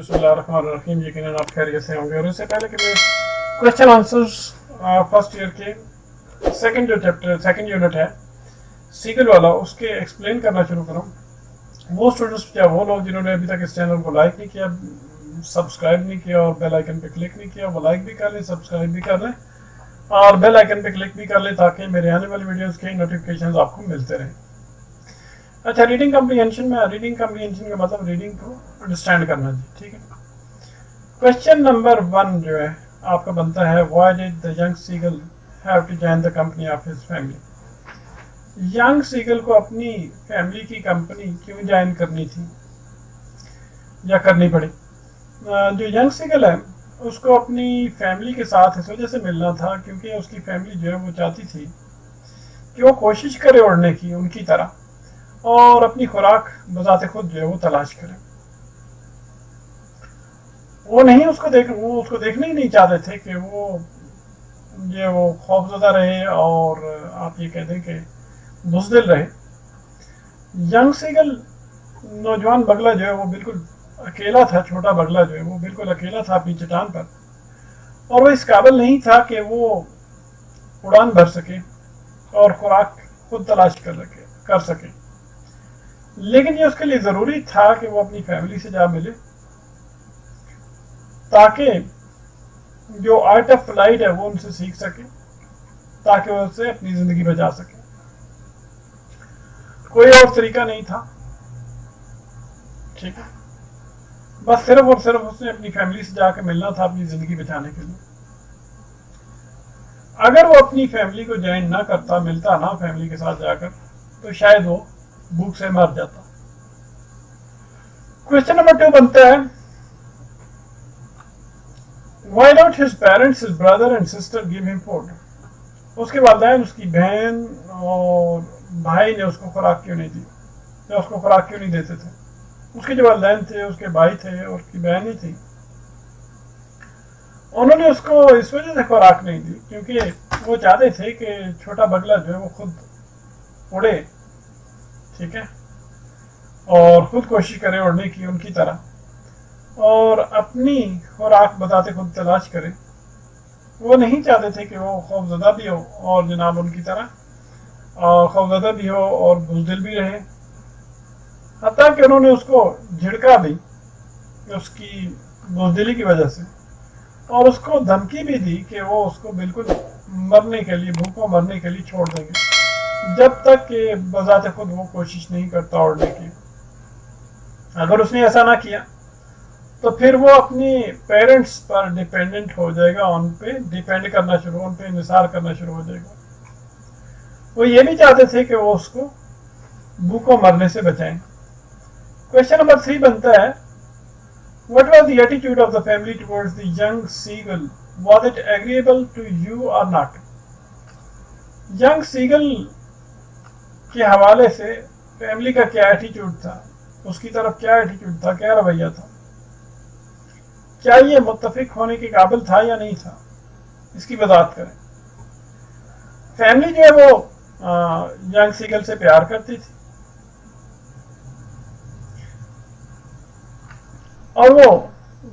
बिस्मिल्लाहिर्रहमानिर्रहीम। यकीनन आप खैरियत से होंगे। और इससे पहले कि मैं क्वेश्चन आंसर्स फर्स्ट ईयर के सेकंड यूनिट है सीगल वाला, उसके एक्सप्लेन करना शुरू करूँ, वो स्टूडेंट्स या वो लोग जिन्होंने अभी तक इस चैनल को लाइक नहीं किया, सब्सक्राइब नहीं किया और बेल आइकन पे क्लिक नहीं किया, वो लाइक भी कर लें, सब्सक्राइब भी कर लें और बेल आइकन पे क्लिक भी कर लें ताकि मेरे आने वाली वीडियोस के नोटिफिकेशंस आपको मिलते रहें। अच्छा, रीडिंग कम्प्रीहेंशन का मतलब रीडिंग को अंडरस्टैंड करना जी, ठीक है। क्वेश्चन नंबर 1 जो है आपका बनता है, why did the young seagull have to join the company of his family. Young seagull को अपनी फैमिली की कंपनी क्यों ज्वाइन करनी थी या करनी पड़ी। जो यंग सीगल है उसको अपनी फैमिली के साथ इस वजह से मिलना था क्योंकि उसकी फैमिली जो है वो चाहती थी कि वो कोशिश करे उड़ने की उनकी तरह और अपनी खुराक बजाते खुद जो है वो तलाश करे। वो उसको देखना ही नहीं चाहते थे कि वो खौफजदा रहे और आप ये कह दें कि बुज़दिल रहे। यंग सीगल नौजवान बगला जो है वो बिल्कुल अकेला था, छोटा बगला जो है वो बिल्कुल अकेला था अपनी चट्टान पर, और वो इस काबिल नहीं था कि वो उड़ान भर सके और खुराक खुद तलाश कर सके। लेकिन ये उसके लिए ज़रूरी था कि वो अपनी फैमिली से जा मिले ताकि जो आर्ट ऑफ फ्लाइट है वो उनसे सीख सके, ताकि वो उससे अपनी ज़िंदगी बचा सके। कोई और तरीका नहीं था, ठीक है। बस सिर्फ और सिर्फ उसने अपनी फैमिली से जाकर मिलना था अपनी ज़िंदगी बचाने के लिए। अगर वो अपनी फैमिली को ज्वाइन ना करता, मिलता ना फैमिली के साथ जाकर, तो शायद वो भूख से मर जाता। क्वेश्चन नंबर 2 बनता है, Why don't his parents, his brother and sister give him food? उसके वालिदैन, उसकी बहन और भाई ने उसको खुराक क्यों नहीं दी, या उसको खुराक क्यों नहीं देते थे। उसके जो वालिदैन थे, उसके भाई थे और उसकी बहन ही थी, उन्होंने उसको इस वजह से खुराक नहीं दी क्योंकि वो चाहते थे कि छोटा बगला जो है वो खुद उड़े, ठीक है, और खुद कोशिश करे उड़ने की उनकी तरह और अपनी खुराक बताते खुद तलाश करे। वो नहीं चाहते थे कि वो खौफजदा भी हो और जनाब उनकी तरह खौफजदा भी हो और बुज़दिल भी रहे। हत्ता कि उन्होंने उसको झिड़का भी उसकी बुज़दिली की वजह से और उसको धमकी भी दी कि वो उसको बिल्कुल मरने के लिए, भूखों मरने के लिए छोड़ देंगे जब तक कि बजाते खुद वो कोशिश नहीं करता उड़ने की। अगर उसने ऐसा ना किया तो फिर वो अपने पेरेंट्स पर डिपेंडेंट हो जाएगा, उन पे डिपेंड करना शुरू, उन पे इंतजार करना शुरू हो जाएगा। वो ये भी चाहते थे कि वो उसको भूखों मरने से बचाएं। क्वेश्चन नंबर 3 बनता है, What was the attitude of the family towards the young seagull? Was it agreeable to you or not? Young seagull के हवाले से फैमिली का क्या एटीट्यूड था, उसकी तरफ क्या एटीट्यूड था, क्या रवैया था, क्या ये मुत्तफिक होने के काबिल था या नहीं था, इसकी वजाहत करें। फैमिली जो है वो यंग सीगल से प्यार करती थी और वो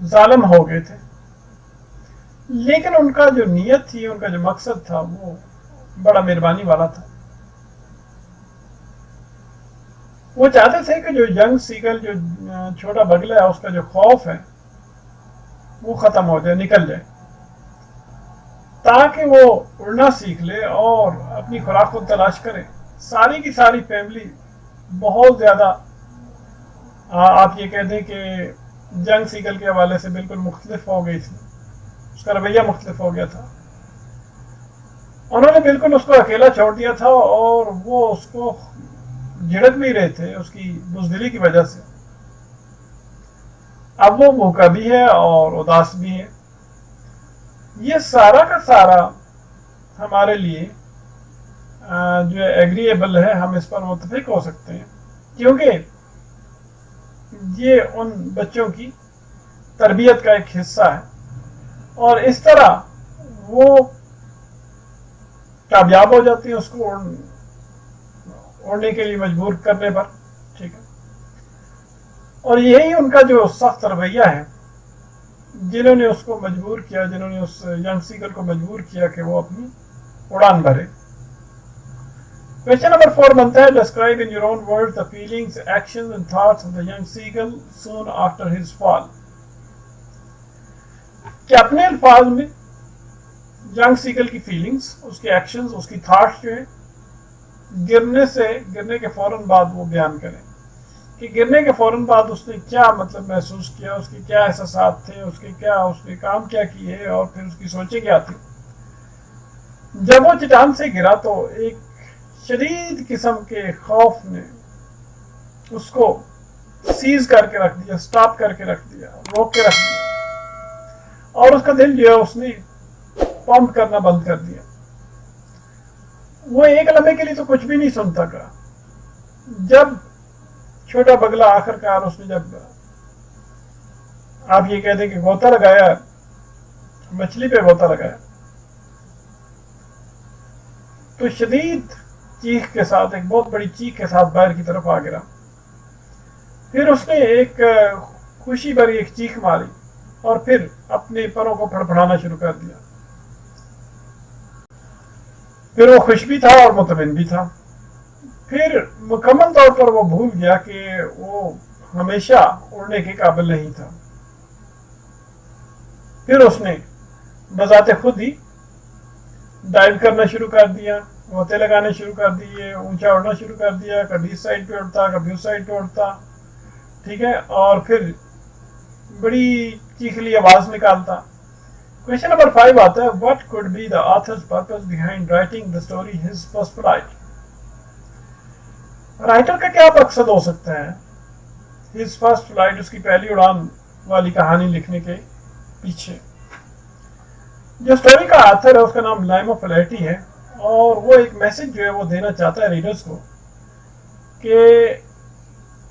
जालिम हो गए थे, लेकिन उनका जो नीयत थी, उनका जो मकसद था वो बड़ा मेहरबानी वाला था। वो चाहते थे कि जो यंग सीगल, जो छोटा बगला है, उसका जो खौफ है वो खत्म हो जाए, निकल जाए, ताकि वो उड़ना सीख ले और अपनी खुराक को तलाश करे। सारी की सारी फैमिली बहुत ज्यादा आप ये कह दें कि यंग सीगल के हवाले से बिल्कुल मुख्तलिफ हो गई थी, उसका रवैया मुख्तलिफ हो गया था। उन्होंने बिल्कुल उसको अकेला छोड़ दिया था और वो उसको झिड़क भी रहे थे उसकी बुज़दिली की वजह से। अब वो भूखा भी है और उदास भी है। ये सारा का सारा हमारे लिए जो एग्रीएबल है, हम इस पर मुत्तफिक हो सकते हैं क्योंकि ये उन बच्चों की तरबियत का एक हिस्सा है और इस तरह वो कामयाब हो जाते हैं उसको उड़ने के लिए मजबूर करने पर, ठीक है। और यही उनका जो सख्त रवैया है जिन्होंने उसको मजबूर किया, जिन्होंने उस यंग सीगल को मजबूर किया कि वो अपनी उड़ान भरे। क्वेश्चन नंबर 4 बनता है, describe in your own words the feelings, actions and thoughts of the young seagull soon after his fall. कि अपने अल्फाज में यंग सीगल की फीलिंग्स, उसके एक्शंस, उसकी थॉट्स जो है गिरने के फौरन बाद वो बयान करें कि गिरने के फौरन बाद उसने क्या मतलब महसूस किया, उसके क्या एहसास थे, उसने काम क्या किए और फिर उसकी सोचें क्या थी। जब वो चट्टान से गिरा तो एक शदीद किस्म के खौफ ने उसको सीज करके रख दिया, स्टॉप करके रख दिया, रोक के रख दिया, और उसका दिल जो है उसने पंप करना बंद कर दिया। वो एक लम्हे के लिए तो कुछ भी नहीं सुनता था। जब छोटा बगला आखिरकार उसने जब आप ये कह दें कि गोता लगाया, मछली पे गोता लगाया, तो शदीद चीख के साथ, एक बहुत बड़ी चीख के साथ बाहर की तरफ आ गिरा। फिर उसने एक खुशी भरी एक चीख मारी और फिर अपने परों को फड़फड़ाना शुरू कर दिया। फिर वो खुश भी था और मुतमिन भी था। फिर मुकम्मल तौर पर वो भूल गया कि वो हमेशा उड़ने के काबिल नहीं था। फिर उसने बजाते खुद ही डाइव करना शुरू कर दिया, गोते लगाने शुरू कर दिए, ऊंचा उड़ना शुरू कर दिया, कभी इस साइड पे उड़ता, कभी उस साइड पे उड़ता, ठीक है, और फिर बड़ी चीखली आवाज निकालता। क्वेश्चन नंबर 5 आता है, what could be the author's purpose behind writing the story his first flight. Writer का क्या मकसद हो सकता है हिज फर्स्ट फ्लाइट, उसकी पहली उड़ान वाली कहानी लिखने के पीछे। जो स्टोरी का ऑथर है उसका नाम लाइमो फ्लैटी है, और वो एक मैसेज जो है वो देना चाहता है रीडर्स को कि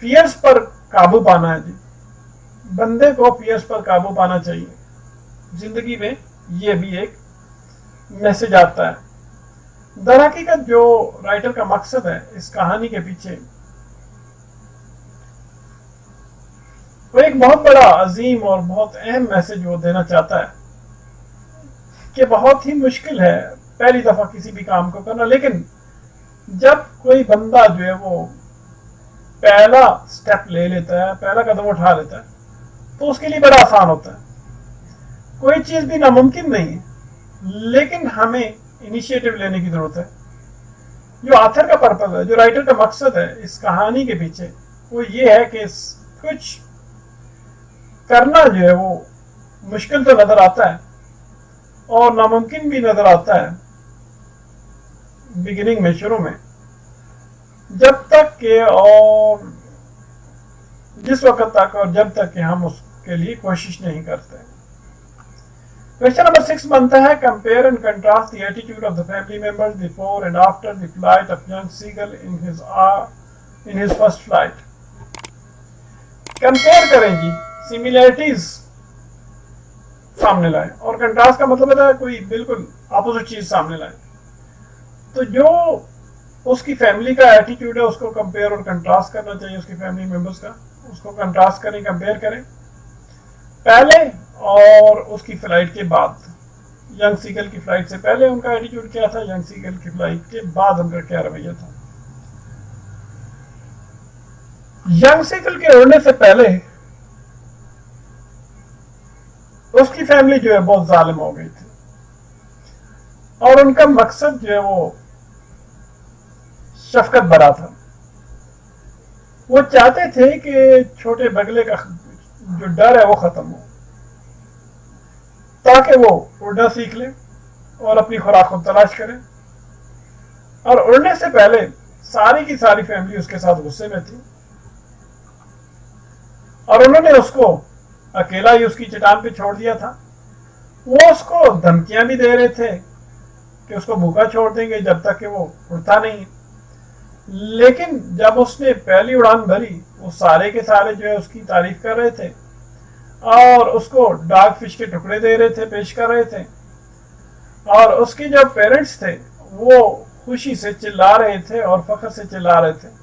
फियर्स पर काबू पाना है जी, बंदे को फियर्स पर काबू पाना चाहिए जिंदगी में। ये भी एक मैसेज आता है। दरहकीकत जो राइटर का मकसद है इस कहानी के पीछे, वो एक बहुत बड़ा अजीम और बहुत अहम मैसेज वो देना चाहता है कि बहुत ही मुश्किल है पहली दफा किसी भी काम को करना, लेकिन जब कोई बंदा जो है वो पहला स्टेप ले लेता है, पहला कदम उठा लेता है, तो उसके लिए बड़ा आसान होता है। कोई चीज भी नामुमकिन नहीं है, लेकिन हमें इनिशिएटिव लेने की जरूरत है। जो ऑथर का पर्पस है, जो राइटर का मकसद है इस कहानी के पीछे, वो ये है कि कुछ करना जो है वो मुश्किल तो नजर आता है और नामुमकिन भी नजर आता है बिगिनिंग में, शुरू में, जब तक के और जिस वक्त तक और जब तक कि हम उसके लिए कोशिश नहीं करते। क्वेश्चन नंबर 6 बनता है, compare and contrast the attitude of the family members before and after the flight of young seagull in his first flight. Compare करें जी, सिमिलैरिटीज सामने लाए, और कंट्रास्ट का मतलब है कोई बिल्कुल अपोजिट चीज सामने लाए। तो जो उसकी फैमिली का एटीट्यूड है उसको कंपेयर और कंट्रास्ट करना चाहिए, उसकी फैमिली मेंबर्स का, उसको कंट्रास्ट करें, कंपेयर करें पहले और उसकी फ्लाइट के बाद। यंग सीगल की फ्लाइट से पहले उनका एटीट्यूड क्या था, यंग सीगल की फ्लाइट के बाद उनका क्या रवैया था। यंग सीगल के उड़ने से पहले उसकी फैमिली जो है बहुत जालिम हो गई थी, और उनका मकसद जो है वो शफकत भरा था। वो चाहते थे कि छोटे बगले का जो डर है वो खत्म हो, ताकि वो उड़ना सीख ले और अपनी खुराक को तलाश करे। और उड़ने से पहले सारी की सारी फैमिली उसके साथ गुस्से में थी, और उन्होंने उसको अकेला ही उसकी चट्टान पे छोड़ दिया था। वो उसको धमकियां भी दे रहे थे कि उसको भूखा छोड़ देंगे जब तक कि वो उड़ता नहीं। लेकिन जब उसने पहली उड़ान भरी, वो सारे के सारे जो है उसकी तारीफ कर रहे थे और उसको डॉग फिश के टुकड़े दे रहे थे, पेश कर रहे थे, और उसके जो पेरेंट्स थे वो खुशी से चिल्ला रहे थे और फख्र से चिल्ला रहे थे।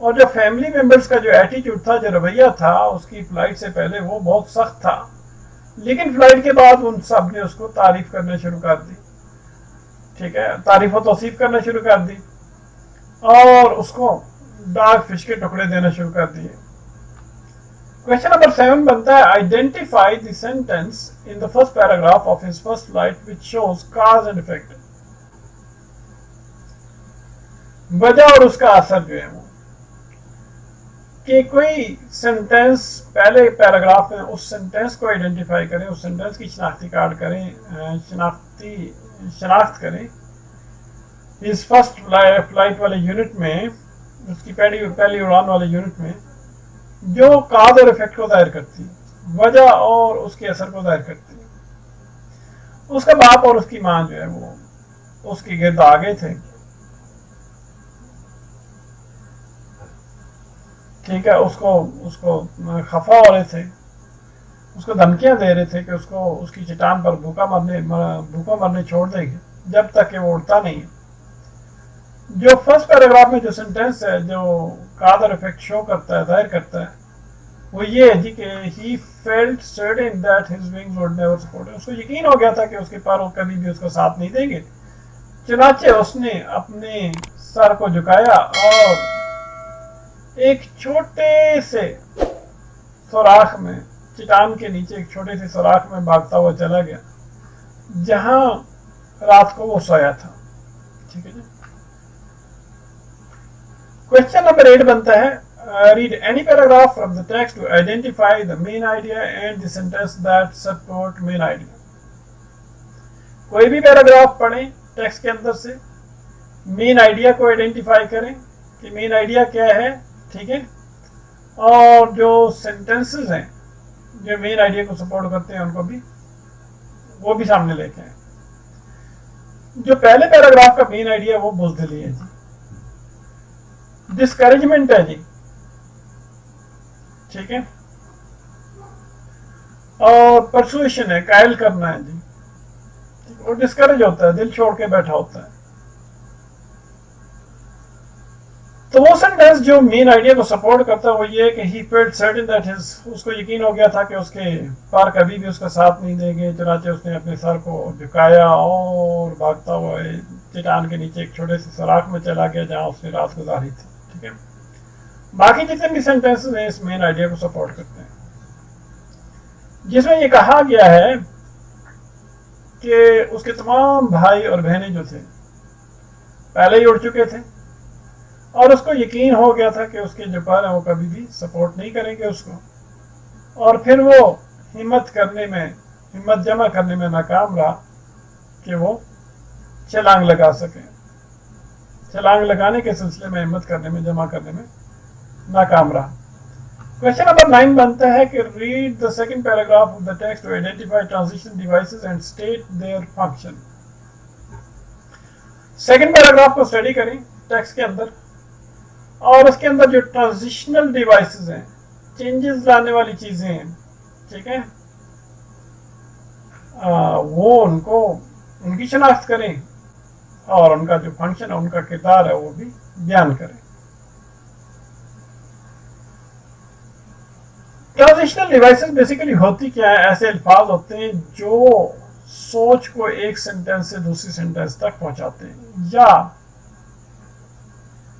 और जो फैमिली मेंबर्स का जो एटीट्यूड था, जो रवैया था उसकी फ्लाइट से पहले, वो बहुत सख्त था لیکن فلائٹ کے بعد ان سب نے اس کو تعریف کرنا شروع کر دی، ٹھیک ہے، تعریف و توصیف کرنا شروع کر دی اور اس کو ڈاگ فش کے ٹکڑے دینا شروع کر دیے۔ کوشچن نمبر 7 بنتا ہے identify the sentence in the first paragraph of his first flight which shows cause and effect, وجہ اور اس کا اثر جو ہے وہ، کہ کوئی سینٹینس پہلے پیراگراف میں اس سینٹینس کو آئیڈینٹیفائی کریں، اس سینٹینس کی شناختی کارڈ کریں، شناخت کریں اس فرسٹ فلائٹ والے یونٹ میں، اس کی پہلی اڑان والے یونٹ میں، جو کاز اور افیکٹ کو ظاہر کرتی، وجہ اور اس کے اثر کو ظاہر کرتی۔ اس کا باپ اور اس کی ماں جو ہے وہ اس کے گرد آگے تھے، ٹھیک ہے، اس کو خفا ہو رہے تھے، اس کو دھمکیاں دے رہے تھے کہ اس کی چٹان پر بھوکا مرنے چھوڑ دیں گے جب تک کہ وہ اڑتا نہیں ہے۔ جو فرسٹ پیراگراف میں جو سینٹینس ہے جو کاز اور افیکٹ شو کرتا ہے، ظاہر کرتا ہے، وہ یہ ہے جی کہ he felt certain that his wings would never support him، اس کو یقین ہو گیا تھا کہ اس کے پر کبھی بھی اس کو ساتھ نہیں دیں گے، چنانچہ اس نے اپنے سر کو جھکایا اور ایک چھوٹے سے سوراخ میں، چٹان کے نیچے ایک چھوٹے سے سوراخ میں بھاگتا ہوا چلا گیا جہاں رات کو وہ سویا تھا، ٹھیک ہے جی۔ کوشچن نمبر 8 بنتا ہے read any paragraph from the text to identify the main idea and the sentence that support main idea۔ کوئی بھی پیراگراف پڑھیں ٹیکسٹ کے اندر سے، مین آئیڈیا کو آئیڈینٹیفائی کریں کہ مین آئیڈیا کیا ہے، ٹھیک ہے، اور جو سینٹینسز ہیں جو مین آئیڈیا کو سپورٹ کرتے ہیں ان کو بھی وہ بھی سامنے لے کے آئیں۔ جو پہلے پیراگراف کا مین آئیڈیا وہ بزدلی ہے جی، ڈسکریجمنٹ ہے جی، ٹھیک ہے، اور پرسویشن ہے، قائل کرنا ہے جی، وہ ڈسکریج ہوتا ہے، دل چھوڑ کے بیٹھا ہوتا ہے۔ تو وہ سینٹینس جو مین آئیڈیا کو سپورٹ کرتا ہے وہ یہ ہے کہ he felt certain that اس کو یقین ہو گیا تھا کہ اس کے پر کبھی بھی اس کا ساتھ نہیں دیں گے، چنانچہ اس نے اپنے سر کو جھکایا اور بھاگتا ہوا چٹان کے نیچے ایک چھوٹے سے سوراخ میں چلا گیا جہاں اس نے رات گزاری تھی، ٹھیک ہے۔ باقی جتنے بھی سینٹینسز ہیں اس مین آئیڈیا کو سپورٹ کرتے ہیں، جس میں یہ کہا گیا ہے کہ اس کے تمام بھائی اور بہنیں جو تھے پہلے ہی اڑ چکے تھے اور اس کو یقین ہو گیا تھا کہ اس کے جو پر ہیں وہ کبھی بھی سپورٹ نہیں کریں گے اس کو، اور پھر وہ ہمت جمع کرنے میں ناکام رہا کہ وہ چھلانگ لگا سکے، چھلانگ لگانے کے سلسلے میں ہمت کرنے میں، جمع کرنے میں ناکام رہا۔ کوشچن نمبر 9 بنتا ہے کہ read the second paragraph of the text to identify transition devices and state their function. Second paragraph کو اسٹڈی کریں ٹیکسٹ کے اندر، اور اس کے اندر جو ٹرانزیشنل ڈیوائسز ہیں، چینجز لانے والی چیزیں ہیں، ٹھیک ہے، وہ ان کی شناخت کریں اور ان کا جو فنکشن ہے، ان کا کردار ہے وہ بھی بیان کریں۔ ٹرانزیشنل ڈیوائسز بیسیکلی ہوتی کیا ہے؟ ایسے الفاظ ہوتے ہیں جو سوچ کو ایک سینٹینس سے دوسری سینٹینس تک پہنچاتے ہیں یا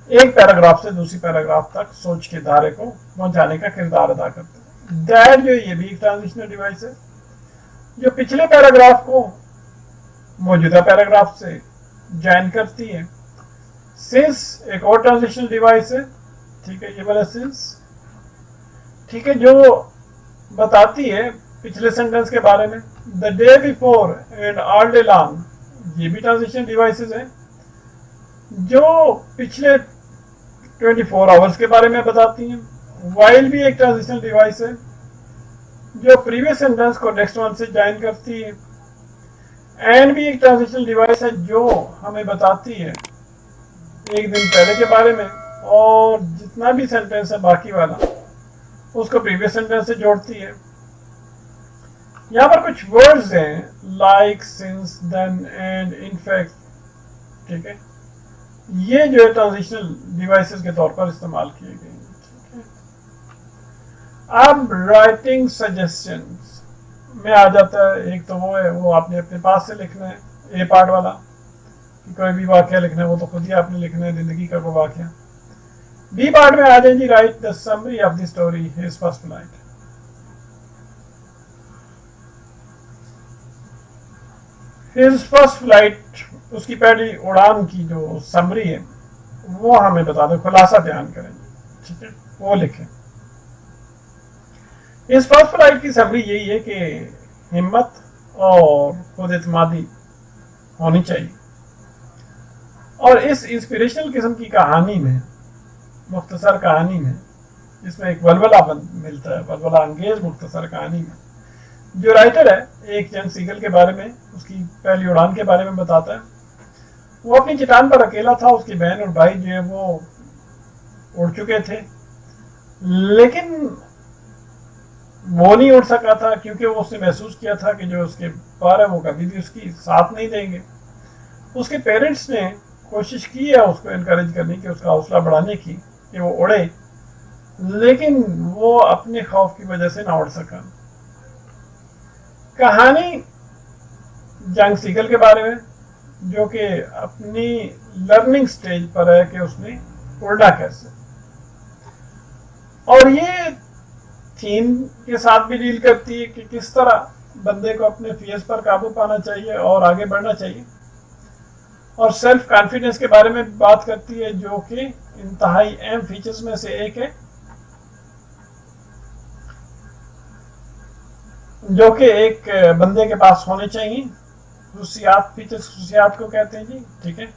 ایک پیراگراف سے دوسری پیراگراف تک سوچ کے دائرے کو پہنچانے کا کردار ادا کرتے ہیں۔ دیٹ جو یہ بھی ایک ٹرانزیشنل ڈیوائس ہے جو پچھلے پیراگراف کو موجودہ پیراگراف سے جوائن کرتی ہے۔ سنس ایک اور ٹرانزیشنل ڈیوائس ہے، ٹھیک ہے، یہ والا سنس، ٹھیک ہے، جو بتاتی ہے پچھلے سینٹینس کے بارے میں۔ The day before and all day long, یہ بھی ٹرانزیشنل ڈیوائسز ہیں جو پچھلے 24 آورس کے بارے میں بتاتی ہیں۔ وائل بھی ایک ٹرانزیشنل ڈیوائس ہے جو پریویس سینٹینس کو نیکسٹ ون سے جوائن کرتی ہے۔ اینڈ بھی ایک ٹرانزیشنل ڈیوائس ہے جو ہمیں بتاتی ہے ایک دن پہلے کے بارے میں، اور جتنا بھی سینٹینس ہے باقی والا اس کو پریویس سینٹینس سے جوڑتی ہے۔ یہاں پر کچھ ورڈز ہیں like, since, then, and, in fact, ٹھیک ہے، یہ جو ہے ٹرانزیشنل ڈیوائسز کے طور پر استعمال کیے گئے ہیں، ٹھیک ہے۔ اب رائٹنگ سجیشنز، में आ जाता है। एक तो वो है, वो आपने अपने पास से लिखना है, ए पार्ट वाला, कि कोई भी वाक्य लिखना है वो तो खुद ही आपने लिखना है, जिंदगी का वो वाक्य। बी पार्ट में आ जाए जी, write the summary of the story, his first flight. His first flight, उसकी पहली उड़ान की जो समरी है वो हमें बता दो, खुलासा बयान करेंगे, ठीक है, वो लिखें। इस फर्स्ट फ्लाइट की समरी यही है कि हिम्मत और खुद एतमादी होनी चाहिए, और इस इंस्पिरेशनल किस्म की कहानी में, मुख्तसर कहानी में, जिसमें एक वलवला मिलता है, वलवला अंगेज मुख्तसर कहानी में, जो राइटर है एक जंग सीगल के बारे में, उसकी पहली उड़ान के बारे में बताता है। वो अपनी चट्टान पर अकेला था, उसकी बहन और भाई जो है वो उड़ चुके थे, लेकिन वो नहीं उड़ सका था क्योंकि वो उसने महसूस किया था कि जो उसके पार है वो कभी भी उसकी साथ नहीं देंगे। उसके पेरेंट्स ने कोशिश की है उसको इनकरेज करने की, उसका हौसला बढ़ाने की कि वो उड़े, लेकिन वो अपने खौफ की वजह से ना उड़ सका। कहानी जंग सीगल के बारे में, जो कि अपनी लर्निंग स्टेज पर है कि उसने उड़ना कैसे, और ये थीम के साथ भी डील करती है कि किस तरह बंदे को अपने फियर्स पर काबू पाना चाहिए और आगे बढ़ना चाहिए, और सेल्फ कॉन्फिडेंस के बारे में बात करती है, जो कि इंतहाई अहम फीचर्स में से एक है, जो कि एक बंदे के पास होने चाहिए। खुशियात, फीचर्स खुशियात को कहते हैं जी, ठीक है।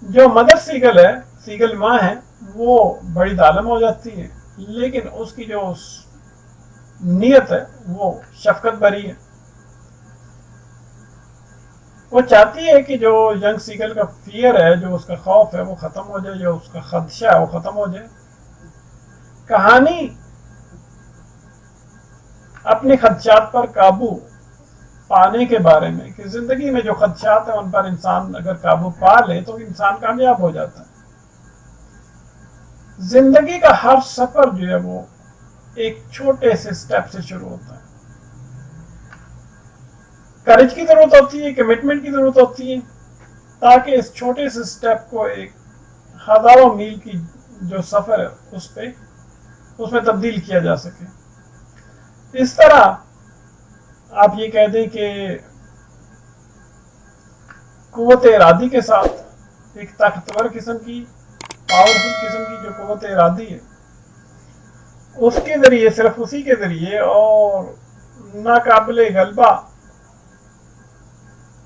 जो मदर सीगल है, सीगल माँ है, वो बड़ी जालिम हो जाती है, लेकिन उसकी जो नीयत है वो शफकत भरी है। वो चाहती है कि जो यंग सीगल का फियर है, जो उसका खौफ है वो खत्म हो जाए, जो उसका खदशा है वो खत्म हो जाए। कहानी अपने खदशात पर काबू पाने के बारे में, कि जिंदगी में जो खदशात है उन पर इंसान अगर काबू पा ले तो इंसान कामयाब हो जाता है। जिंदगी का हर सफर जो है वो एक छोटे से स्टेप से शुरू होता है। करेज की जरूरत होती है, कमिटमेंट की जरूरत होती है, ताकि इस छोटे से स्टेप को एक हजारों मील की जो सफर है उसमें तब्दील किया जा सके। इस तरह आप ये कह दें कि कुव्वत इरादी के साथ एक ताकतवर किस्म की, पावरफुल किस्म की जो कुव्वत इरादी है, उसके जरिए, सिर्फ उसी के जरिए और नाकाबिले गलबा,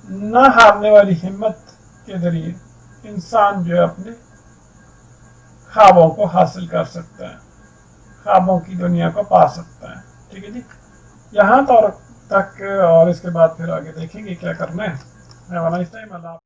ना हारने वाली हिम्मत के जरिए इंसान जो है अपने ख्वाबों को हासिल कर सकता है, ख्वाबों की दुनिया को पा सकता है। ठीक है जी, यहाँ तक और इसके बाद फिर आगे देखेंगे क्या करना है। Have a nice time.